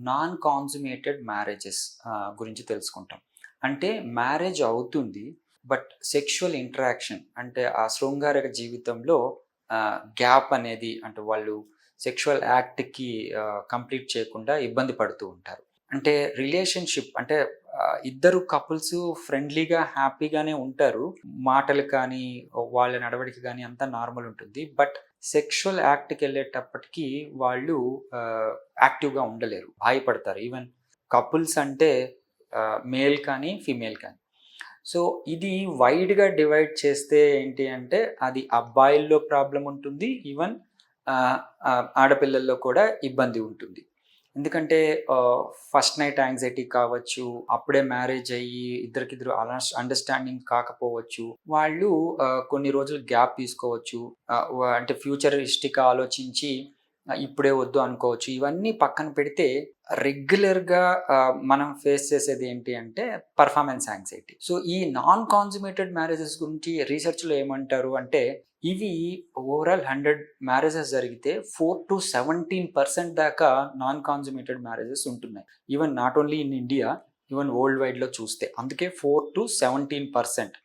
Non consummated marriages గురించి తెలుసుకుంటాం. అంటే మ్యారేజ్ అవుతుంది. బట్ సెక్షువల్ ఇంటరాక్షన్ అంటే ఆ శృంగారక జీవితంలో గ్యాప్ అనేది అంటే వాళ్ళు సెక్షువల్ యాక్ట్‌కి కంప్లీట్ చేయకుండా ఇబ్బంది పడుతూ ఉంటారు. అంటే రిలేషన్‌షిప్ అంటే ఇద్దరు కపుల్స్ ఫ్రెండ్లీగా, హ్యాపీగానే ఉంటారు. మాటలు కానీ, వాళ్ళ నడవడిక గానీ అంతా నార్మల్ ఉంటుంది. బట్ సెక్షువల్ యాక్ట్‌కెళ్ళేటప్పటికి వాళ్ళు యాక్టివ్‌గా ఉండలేరు. భయపడతారు. ఈవెన్ కపుల్స్ అంటే మేల్ కానీ, ఫీమేల్ కానీ. సో, ఇది వైడ్‌గా డివైడ్ చేస్తే ఏంటి అంటే, అది అబ్బాయిల్లో ప్రాబ్లమ్ ఉంటుంది. ఈవెన్ ఆడపిల్లల్లో కూడా ఇబ్బంది ఉంటుంది. ఎందుకంటే ఫస్ట్ నైట్ యాంగ్జైటీ కావచ్చు, అప్పుడే మ్యారేజ్ అయ్యి ఇద్దరికిద్దరు అండర్‌స్టాండింగ్ కాకపోవచ్చు. వాళ్ళు కొన్ని రోజులు గ్యాప్ తీసుకోవచ్చు. అంటే ఫ్యూచరిస్టిక్‌గా ఆలోచించి ఇప్పుడే వద్దు అనుకోవచ్చు. ఇవన్నీ పక్కన పెడితే రెగ్యులర్‌గా మనం ఫేస్ చేసేది ఏంటి అంటే పెర్ఫార్మన్స్ యాంగ్జైటీ. సో, ఈ నాన్ కాన్సుమేటెడ్ మ్యారేజెస్ గురించి రీసెర్చ్‌లో ఏమంటారు అంటే, ఇవి ఓవరాల్ 100 మ్యారేజెస్ జరిగితే 4-17% దాకా నాన్ కాన్సుమేటెడ్ మ్యారేజెస్ ఉంటున్నాయి. Even not only in India, even world వైడ్‌లో చూస్తే. అందుకే 4-17%.